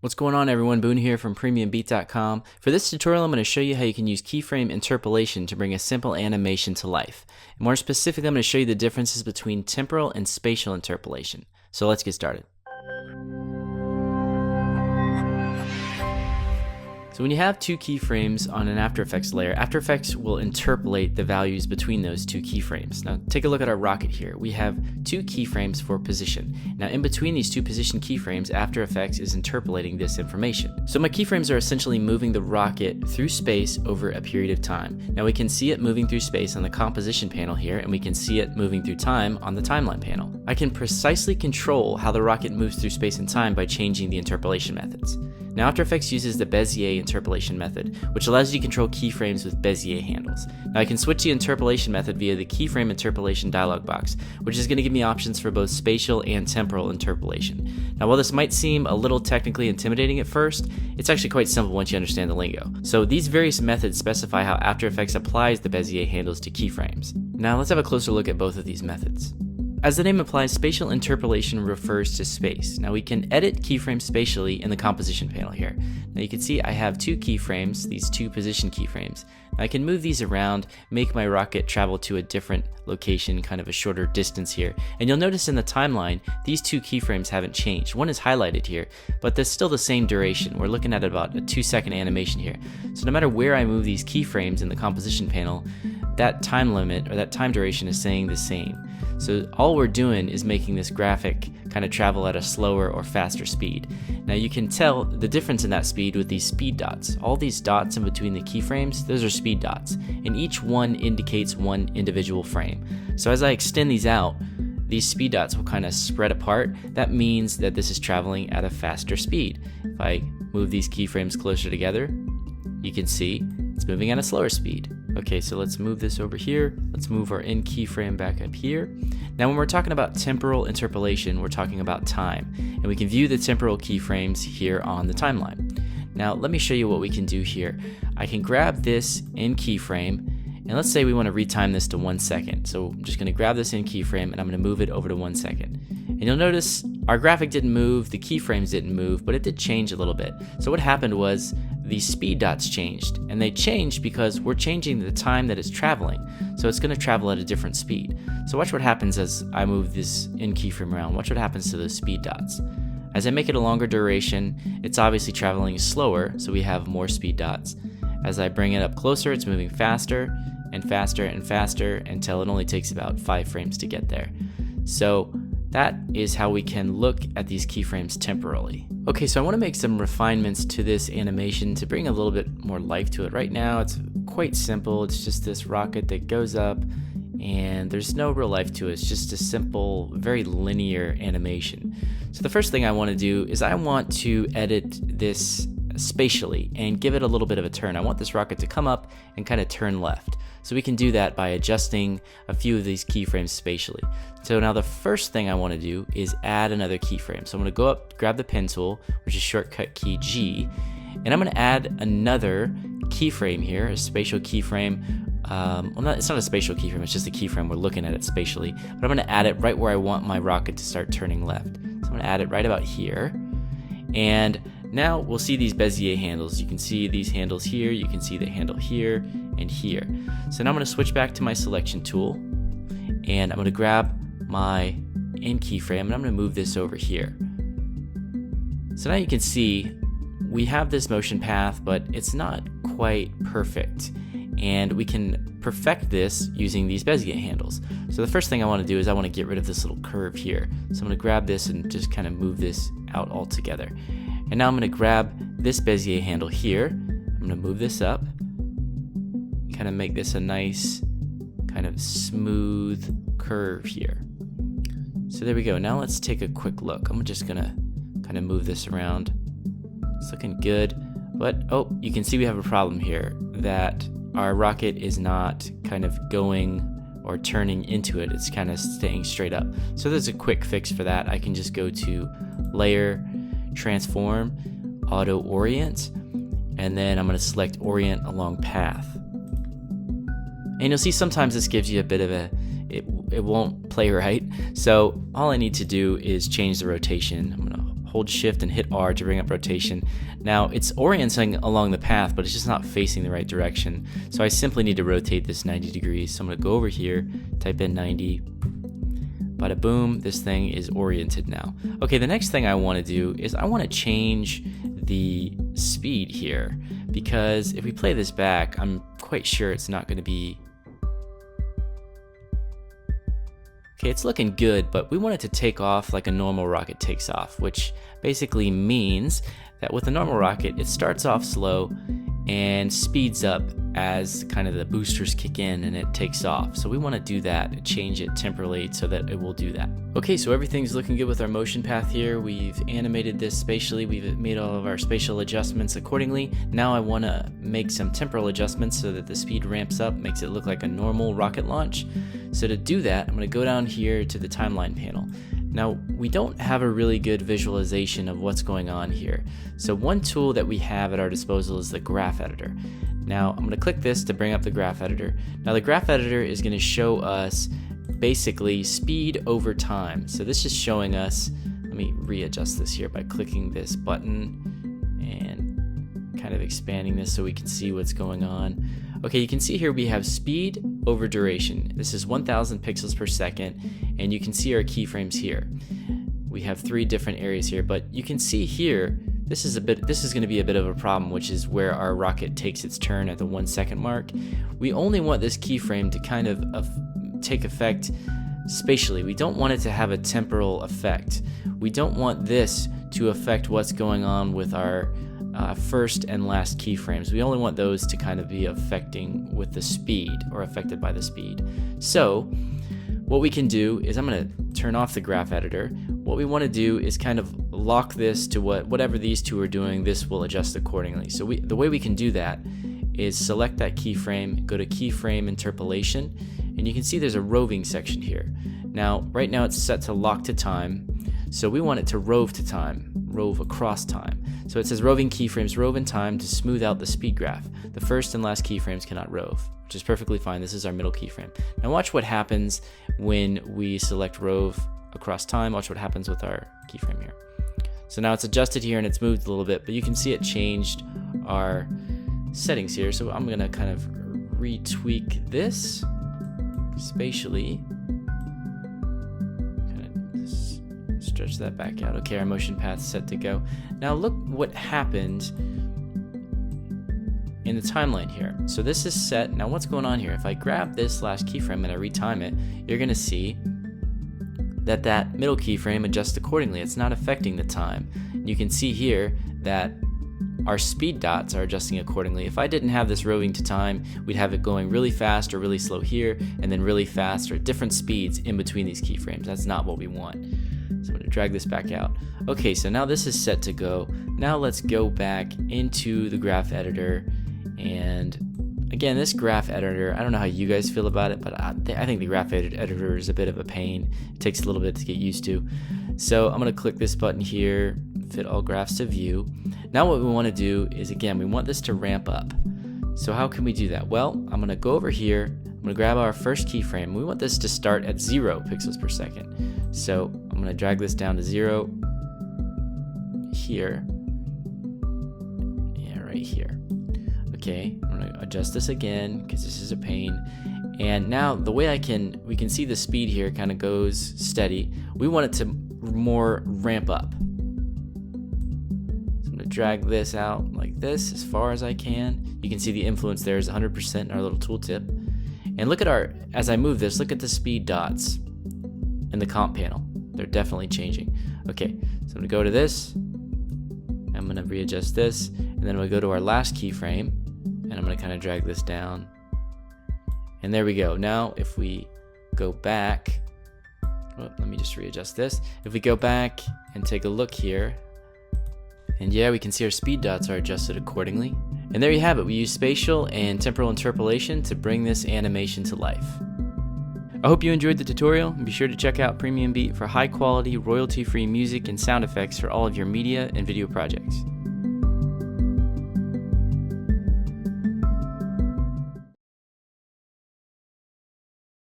What's going on, everyone? Boone here from PremiumBeat.com. For this tutorial, I'm going to show you how you can use Keyframe Interpolation to bring a simple animation to life. And more specifically, I'm going to show you the differences between Temporal and Spatial Interpolation. So let's get started. So when you have two keyframes on an After Effects layer, After Effects will interpolate the values between those two keyframes. Now take a look at our rocket here. We have two keyframes for position. Now in between these two position keyframes, After Effects is interpolating this information. So my keyframes are essentially moving the rocket through space over a period of time. Now we can see it moving through space on the composition panel here, and we can see it moving through time on the timeline panel. I can precisely control how the rocket moves through space and time by changing the interpolation methods. Now After Effects uses the Bezier interpolation method, which allows you to control keyframes with Bezier handles. Now I can switch the interpolation method via the Keyframe Interpolation dialog box, which is going to give me options for both spatial and temporal interpolation. Now while this might seem a little technically intimidating at first, it's actually quite simple once you understand the lingo. So these various methods specify how After Effects applies the Bezier handles to keyframes. Now let's have a closer look at both of these methods. As the name implies, spatial interpolation refers to space. Now we can edit keyframes spatially in the composition panel here. Now you can see I have two keyframes, these two position keyframes. Now I can move these around, make my rocket travel to a different location, kind of a shorter distance here. And you'll notice in the timeline, these two keyframes haven't changed. One is highlighted here, but there's still the same duration. We're looking at about a 2-second animation here. So no matter where I move these keyframes in the composition panel, that time limit or that time duration is staying the same. So all we're doing is making this graphic kind of travel at a slower or faster speed. Now you can tell the difference in that speed with these speed dots. All these dots in between the keyframes, those are speed dots, and each one indicates one individual frame. So as I extend these out, these speed dots will kind of spread apart. That means that this is traveling at a faster speed. If I move these keyframes closer together, you can see it's moving at a slower speed. Okay, so let's move this over here. Let's move our end keyframe back up here. Now when we're talking about temporal interpolation, we're talking about time, and we can view the temporal keyframes here on the timeline. Now let me show you what we can do here. I can grab this end keyframe, and let's say we want to retime this to 1 second. So I'm just going to grab this end keyframe and I'm going to move it over to 1 second. And you'll notice our graphic didn't move, the keyframes didn't move, but it did change a little bit. So what happened was these speed dots changed, and they changed because we're changing the time that it's traveling. So it's going to travel at a different speed. So watch what happens as I move this end keyframe around. Watch what happens to those speed dots. As I make it a longer duration, it's obviously traveling slower, so we have more speed dots. As I bring it up closer, it's moving faster and faster and faster until it only takes about 5 frames to get there. So that is how we can look at these keyframes temporally. Okay, so I want to make some refinements to this animation to bring a little bit more life to it. Right now it's quite simple. It's just this rocket that goes up and there's no real life to it. It's just a simple, very linear animation. So the first thing I want to do is I want to edit this spatially and give it a little bit of a turn. I want this rocket to come up and kind of turn left. So we can do that by adjusting a few of these keyframes spatially. So now the first thing I want to do is add another keyframe. So I'm going to go up, grab the pen tool, which is shortcut key G, and I'm going to add another keyframe here, a spatial keyframe. It's not a spatial keyframe, it's just a keyframe. We're looking at it spatially, but I'm going to add it right where I want my rocket to start turning left. So I'm going to add it right about here, and now we'll see these Bezier handles. You can see these handles here, you can see the handle here and here. So now I'm going to switch back to my selection tool, and I'm going to grab my end keyframe and I'm going to move this over here. So now you can see we have this motion path, but it's not quite perfect, and we can perfect this using these Bezier handles. So the first thing I want to do is I want to get rid of this little curve here. So I'm going to grab this and just kind of move this out altogether. And now I'm going to grab this Bezier handle here. I'm going to move this up, kind of make this a nice kind of smooth curve here. So there we go. Now let's take a quick look. I'm just going to kind of move this around. It's looking good, but oh, you can see we have a problem here that our rocket is not kind of going or turning into it. It's kind of staying straight up. So there's a quick fix for that. I can just go to Layer, Transform, Auto Orient, and then I'm going to select Orient Along Path. And you'll see sometimes this gives you a bit of it won't play right. So all I need to do is change the rotation. I'm going to hold shift and hit R to bring up rotation. Now it's orienting along the path, but it's just not facing the right direction. So I simply need to rotate this 90 degrees. So I'm gonna go over here, type in 90, bada boom, this thing is oriented now. Okay, the next thing I wanna do is I wanna change the speed here, because if we play this back, I'm quite sure it's not gonna be, okay, it's looking good, but we want it to take off like a normal rocket takes off, which basically means that with a normal rocket, it starts off slow and speeds up as kind of the boosters kick in and it takes off. So we want to do that, change it temporally so that it will do that. Okay, so everything's looking good with our motion path here. We've animated this spatially. We've made all of our spatial adjustments accordingly. Now I want to make some temporal adjustments so that the speed ramps up, makes it look like a normal rocket launch. So to do that, I'm going to go down here to the timeline panel. Now, we don't have a really good visualization of what's going on here. So one tool that we have at our disposal is the graph editor. Now, I'm going to click this to bring up the graph editor. Now, the graph editor is going to show us basically speed over time. So this is showing us, let me readjust this here by clicking this button and kind of expanding this so we can see what's going on. Okay, you can see here we have speed over duration. This is 1000 pixels per second, and you can see our keyframes here. We have 3 different areas here, but you can see here, this is going to be a bit of a problem, which is where our rocket takes its turn at the 1 second mark. We only want this keyframe to kind of take effect spatially. We don't want it to have a temporal effect. We don't want this to affect what's going on with our first and last keyframes. We only want those to kind of be affecting with the speed or affected by the speed. So what we can do is I'm going to turn off the graph editor. What we want to do is kind of lock this to whatever these two are doing. This will adjust accordingly. So the way we can do that is select that keyframe, go to Keyframe Interpolation, and you can see there's a roving section here. Now, right now it's set to lock to time, so we want it to rove to time, rove across time. So it says roving keyframes rove in time to smooth out the speed graph. The first and last keyframes cannot rove, which is perfectly fine. This is our middle keyframe. Now watch what happens when we select rove across time. Watch what happens with our keyframe here. So now it's adjusted here and it's moved a little bit, but you can see it changed our settings here. So I'm gonna kind of retweak this spatially. Stretch that back out. Okay, our motion path is set to go. Now look what happened in the timeline here. So this is set. Now what's going on here? If I grab this last keyframe and I retime it, you're going to see that that middle keyframe adjusts accordingly. It's not affecting the time. You can see here that our speed dots are adjusting accordingly. If I didn't have this roving to time, we'd have it going really fast or really slow here, and then really fast or different speeds in between these keyframes. That's not what we want. So I'm going to drag this back out. Okay, so now this is set to go. Now let's go back into the graph editor. And again, this graph editor, I don't know how you guys feel about it, but I think the graph editor is a bit of a pain. It takes a little bit to get used to. So I'm going to click this button here, fit all graphs to view. Now what we want to do is, again, we want this to ramp up. So how can we do that? Well, I'm going to go over here. I'm going to grab our first keyframe. We want this to start at 0 pixels per second. So I'm going to drag this down to 0 here. Yeah, right here. Okay, I'm going to adjust this again because this is a pain. And now the way we can see the speed here kind of goes steady. We want it to more ramp up. So I'm going to drag this out like this as far as I can. You can see the influence there is 100% in our little tooltip. And look at as I move this, look at the speed dots in the comp panel. They're definitely changing. Okay, so I'm going to go to this. I'm going to readjust this. And then we'll go to our last keyframe. And I'm going to kind of drag this down. And there we go. Now, if we go back, let me just readjust this. If we go back and take a look here, and yeah, we can see our speed dots are adjusted accordingly. And there you have it. We use spatial and temporal interpolation to bring this animation to life. I hope you enjoyed the tutorial, and be sure to check out PremiumBeat for high quality, royalty-free music and sound effects for all of your media and video projects.